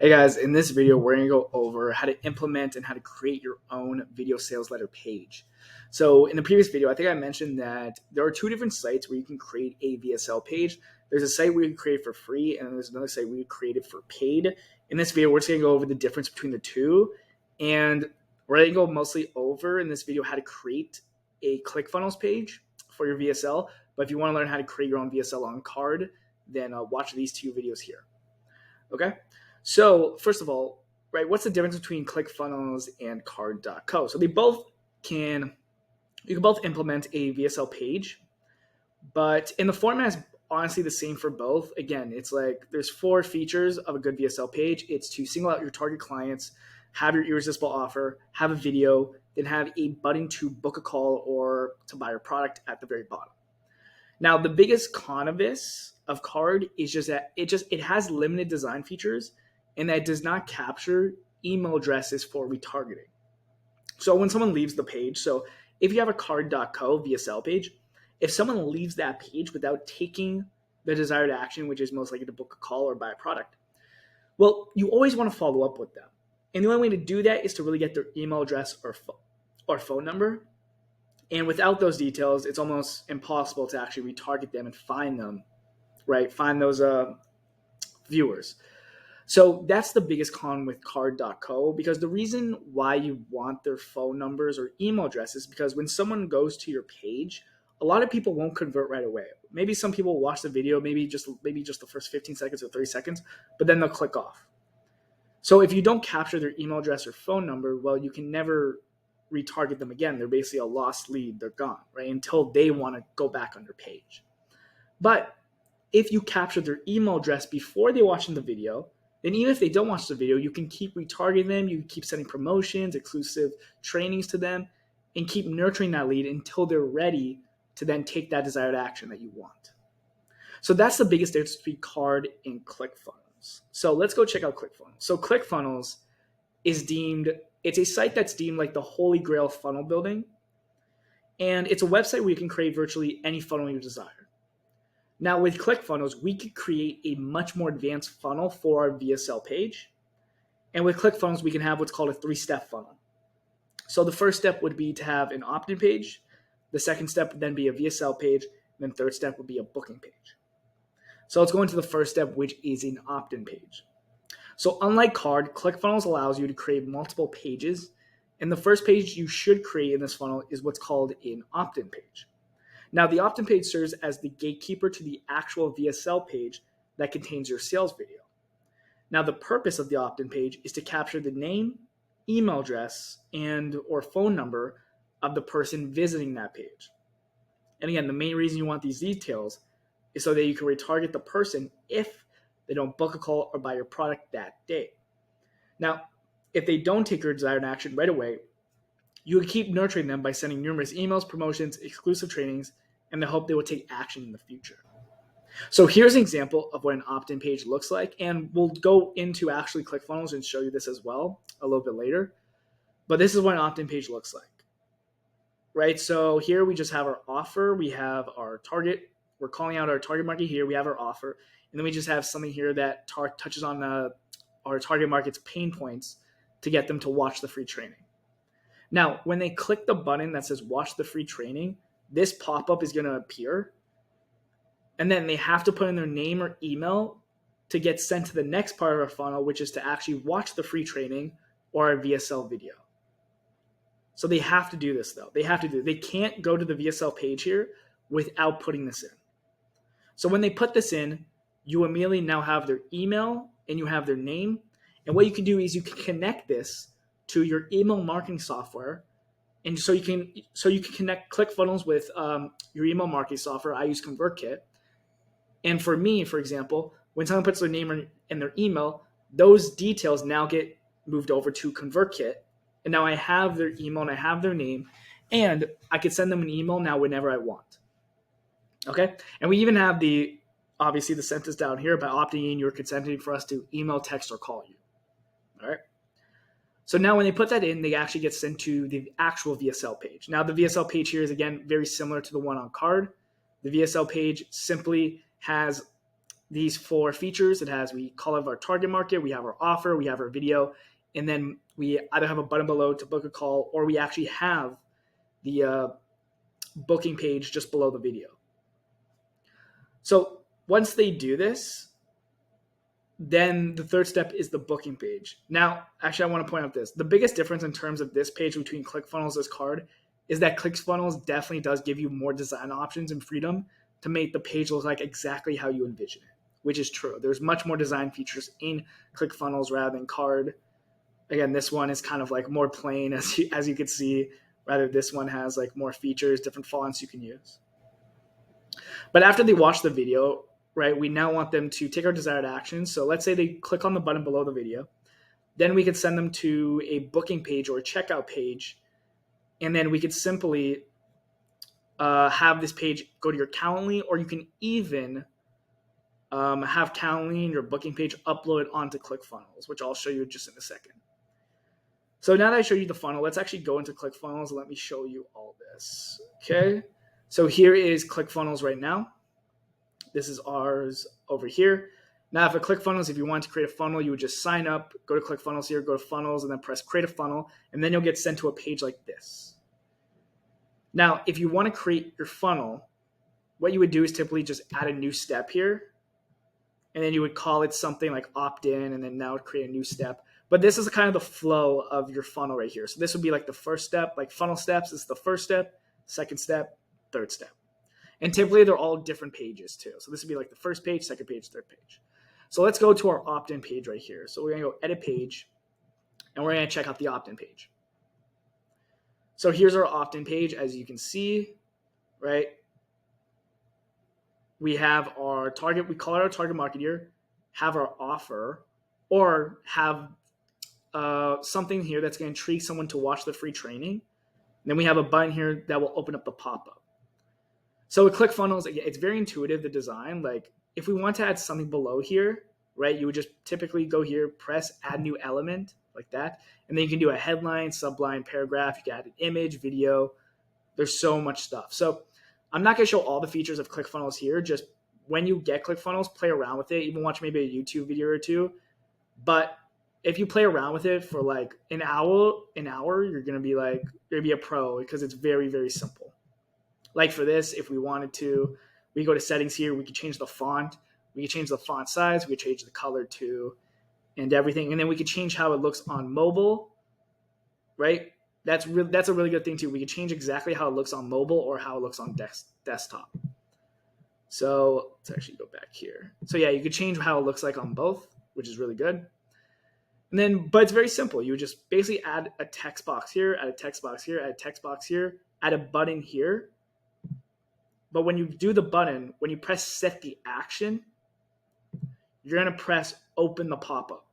Hey guys, in this video, we're going to go over how to implement and how to create your own video sales letter page. So in the previous video, I think I mentioned that there are two different sites where you can create a VSL page. There's a site where you can create it for free, and there's another site where you create it for paid. In this video, we're just going to go over the difference between the two, and we're going to go mostly over in this video how to create a ClickFunnels page for your VSL. But if you want to learn how to create your own VSL on Carrd, then watch these two videos here. Okay? So first of all, right, what's the difference between ClickFunnels and Carrd.co? So you can both implement a VSL page, but in the format is honestly the same for both. Again, it's like there's 4 features of a good VSL page. It's to single out your target clients, have your irresistible offer, have a video, then have a button to book a call or to buy your product at the very bottom. Now, the biggest con of this of Carrd is just that it has limited design features and that does not capture email addresses for retargeting. So when someone leaves the page, so if you have a Carrd.co VSL page, if someone leaves that page without taking the desired action, which is most likely to book a call or buy a product, well, you always want to follow up with them. And the only way to do that is to really get their email address or phone number. And without those details, it's almost impossible to actually retarget them and find them, right? Find those viewers. So that's the biggest con with Carrd.co, because the reason why you want their phone numbers or email addresses is because when someone goes to your page, a lot of people won't convert right away. Maybe some people watch the video, maybe just the first 15 seconds or 30 seconds, but then they'll click off. So if you don't capture their email address or phone number, well, you can never retarget them again. They're basically a lost lead. They're gone, right? Until they want to go back on your page. But if you capture their email address before they watch the video, then even if they don't watch the video, you can keep retargeting them. You can keep sending promotions, exclusive trainings to them, and keep nurturing that lead until they're ready to then take that desired action that you want. So that's the biggest difference between Carrd and ClickFunnels. So let's go check out ClickFunnels. So ClickFunnels it's a site that's deemed like the holy grail of funnel building. And it's a website where you can create virtually any funnel you desire. Now with ClickFunnels, we could create a much more advanced funnel for our VSL page. And with ClickFunnels, we can have what's called a 3-step funnel. So the first step would be to have an opt-in page. The second step would then be a VSL page. And then third step would be a booking page. So let's go into the first step, which is an opt-in page. So unlike Carrd, ClickFunnels allows you to create multiple pages. And the first page you should create in this funnel is what's called an opt-in page. Now, the opt-in page serves as the gatekeeper to the actual VSL page that contains your sales video. Now, the purpose of the opt-in page is to capture the name, email address, and or phone number of the person visiting that page. And again, the main reason you want these details is so that you can retarget the person if they don't book a call or buy your product that day. Now, if they don't take your desired action right away, you would keep nurturing them by sending numerous emails, promotions, exclusive trainings, and the hope they will take action in the future. So here's an example of what an opt-in page looks like, and we'll go into actually ClickFunnels and show you this as well a little bit later. But this is what an opt-in page looks like, right? So here we just have our offer, we have our target, we're calling out our target market here, we have our offer, and then we just have something here that touches on our target market's pain points to get them to watch the free training. Now, when they click the button that says watch the free training, this pop-up is going to appear. And then they have to put in their name or email to get sent to the next part of our funnel, which is to actually watch the free training or our VSL video. So they have to do this though. They can't go to the VSL page here without putting this in. So when they put this in, you immediately now have their email and you have their name. And what you can do is you can connect this to your email marketing software. And so you can connect ClickFunnels with your email marketing software. I use ConvertKit. And for me, for example, when someone puts their name and their email, those details now get moved over to ConvertKit. And now I have their email and I have their name. And I could send them an email now whenever I want. Okay? And we even have obviously the sentence down here about opting in, you're consenting for us to email, text, or call you. All right? So now when they put that in, they actually get sent to the actual VSL page. Now the VSL page here is, again, very similar to the one on Carrd. The VSL page simply has these 4 features. We call it our target market, we have our offer, we have our video, and then we either have a button below to book a call, or we actually have the booking page just below the video. So once they do this, then the third step is the booking page. Now, actually, I want to point out this. The biggest difference in terms of this page between ClickFunnels and this card is that ClickFunnels definitely does give you more design options and freedom to make the page look like exactly how you envision it, which is true. There's much more design features in ClickFunnels rather than card. Again, this one is kind of like more plain, as you can see. Rather, this one has like more features, different fonts you can use. But after they watch the video, right, we now want them to take our desired actions. So let's say they click on the button below the video. Then we could send them to a booking page or a checkout page. And then we could simply have this page go to your Calendly, or you can even have Calendly and your booking page upload onto ClickFunnels, which I'll show you just in a second. So now that I showed you the funnel, let's actually go into ClickFunnels and let me show you all this. Okay, so here is ClickFunnels right now. This is ours over here. Now for ClickFunnels, if you want to create a funnel, you would just sign up, go to ClickFunnels here, go to Funnels, and then press Create a Funnel, and then you'll get sent to a page like this. Now, if you want to create your funnel, what you would do is typically just add a new step here, and then you would call it something like opt-in, and then now create a new step. But this is kind of the flow of your funnel right here. So this would be like the first step, like funnel steps is the first step, second step, third step. And typically they're all different pages too. So this would be like the first page, second page, third page. So let's go to our opt-in page right here. So we're going to go edit page, and we're going to check out the opt-in page. So here's our opt-in page. As you can see, right? We have our target, we call it our target market here, have our offer, or have something here that's going to intrigue someone to watch the free training. And then we have a button here that will open up the pop-up. So with ClickFunnels, it's very intuitive, the design. Like if we want to add something below here, right, you would just typically go here, press add new element like that. And then you can do a headline, subline, paragraph. You can add an image, video. There's so much stuff. So I'm not going to show all the features of ClickFunnels here. Just when you get ClickFunnels, play around with it. Even watch maybe a YouTube video or two. But if you play around with it for like an hour, you're going to be a pro, because it's very, very simple. Like for this, if we wanted to, we go to settings here. We can change the font. We can change the font size. We can change the color too, and everything. And then we can change how it looks on mobile, right? That's a really good thing too. We can change exactly how it looks on mobile or how it looks on desktop. So let's actually go back here. So yeah, you could change how it looks like on both, which is really good. And then, but it's very simple. You would just basically add a text box here, add a text box here, add a text box here, add a button here. But when you do the button, when you press set the action, you're going to press open the pop-up.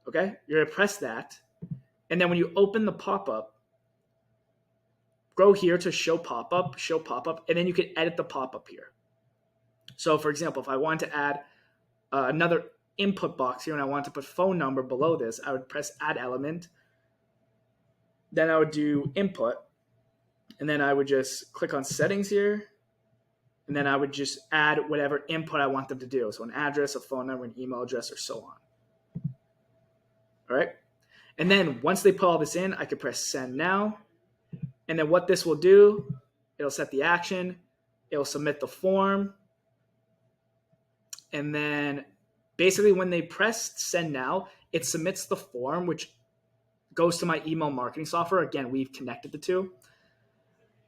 Okay? You're going to press that. And then when you open the pop-up, go here to show pop-up, and then you can edit the pop-up here. So for example, if I want to add another input box here and I want to put phone number below this, I would press add element. Then I would do input. And then I would just click on settings here. And then I would just add whatever input I want them to do. So an address, a phone number, an email address, or so on. All right. And then once they put all this in, I could press send now. And then what this will do, it'll set the action. It'll submit the form. And then basically when they press send now, it submits the form, which goes to my email marketing software. Again, we've connected the two.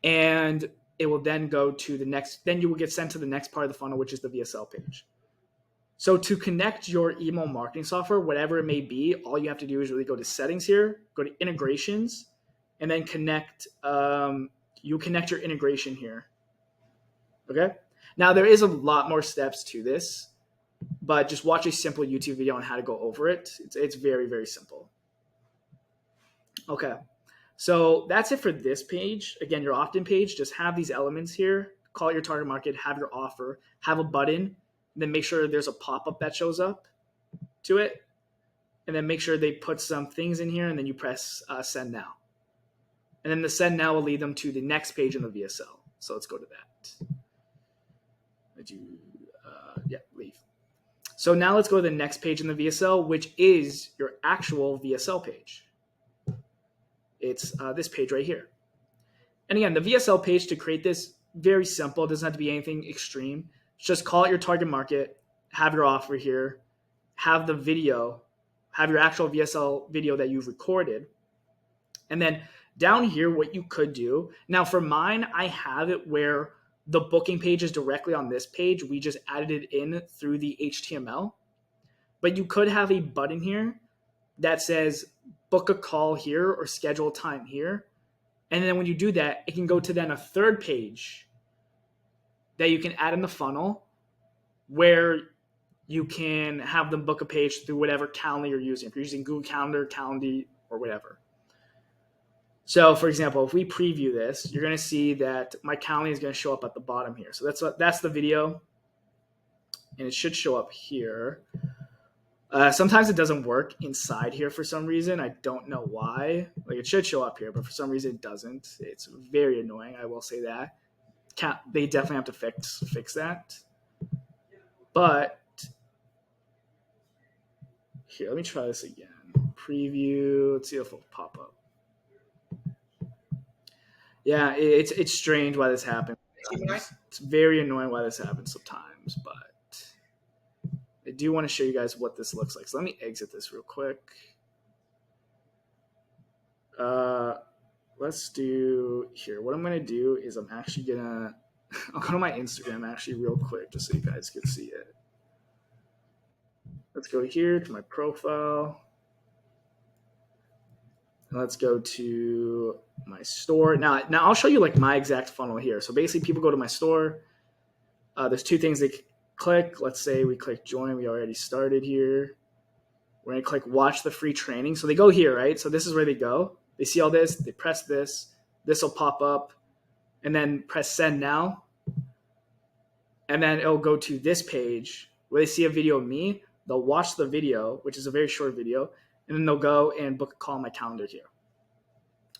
And it will then go to the next, then you will get sent to the next part of the funnel, which is the VSL page. So to connect your email marketing software, whatever it may be, all you have to do is really go to settings here, go to integrations, and then connect, you connect your integration here. Okay. Now there is a lot more steps to this, but just watch a simple YouTube video on how to go over it. It's very, very simple. Okay. So that's it for this page. Again, your opt-in page, just have these elements here, call it your target market, have your offer, have a button, and then make sure there's a pop-up that shows up to it. And then make sure they put some things in here, and then you press send now. And then the send now will lead them to the next page in the VSL. So let's go to that. Yeah. So now let's go to the next page in the VSL, which is your actual VSL page. It's this page right here. And again, the VSL page, to create this, very simple. It doesn't have to be anything extreme. Just call it your target market, have your offer here, have the video, have your actual VSL video that you've recorded. And then down here, what you could do, now for mine, I have it where the booking page is directly on this page. We just added it in through the HTML. But you could have a button here that says book a call here or schedule time here. And then when you do that, it can go to then a third page that you can add in the funnel where you can have them book a page through whatever calendar you're using. If you're using Google Calendar, Calendly, or whatever. So for example, if we preview this, you're going to see that my Calendly is going to show up at the bottom here. So that's the video, and it should show up here. Sometimes it doesn't work inside here for some reason. I don't know why. Like, it should show up here, but for some reason it doesn't. It's very annoying. I will say that. They definitely have to fix that. But here, let me try this again. Preview. Let's see if it'll pop up. Yeah, it's strange why this happens. It's very annoying why this happens sometimes, but I do want to show you guys what this looks like. So let me exit this real quick. Let's do here. What I'm going to do is I'm actually going to, I'll go to my Instagram actually real quick just so you guys can see it. Let's go here to my profile. And let's go to my store. Now I'll show you like my exact funnel here. So basically people go to my store. There's two things they click. Let's say we click join. We already started here. We're going to click watch the free training. So they go here, right? So this is where they go. They see all this. They press this. This will pop up. And then press send now. And then it'll go to this page where they see a video of me. They'll watch the video, which is a very short video. And then they'll go and book a call on my calendar here.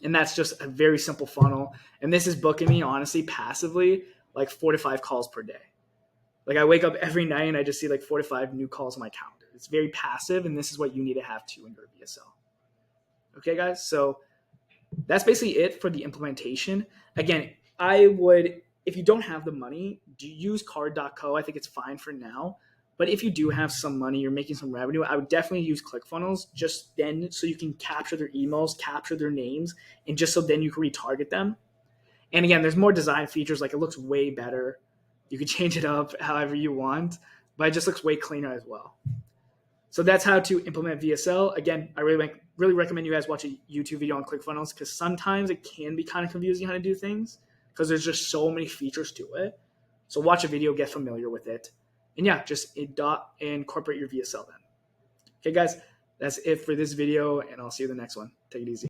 And that's just a very simple funnel. And this is booking me, honestly, passively, like 4 to 5 calls per day. Like, I wake up every night and I just see like 4 to 5 new calls on my calendar. It's very passive, and this is what you need to have too in your VSL. Okay, guys? So that's basically it for the implementation. Again, I would, if you don't have the money, do use card.co. I think it's fine for now. But if you do have some money, you're making some revenue, I would definitely use ClickFunnels just then so you can capture their emails, capture their names, and just so then you can retarget them. And again, there's more design features. Like, it looks way better. You can change it up however you want, but it just looks way cleaner as well. So that's how to implement VSL. Again, I really recommend you guys watch a YouTube video on ClickFunnels because sometimes it can be kind of confusing how to do things because there's just so many features to it. So watch a video, get familiar with it. And yeah, just incorporate your VSL then. Okay, guys, that's it for this video, and I'll see you in the next one. Take it easy.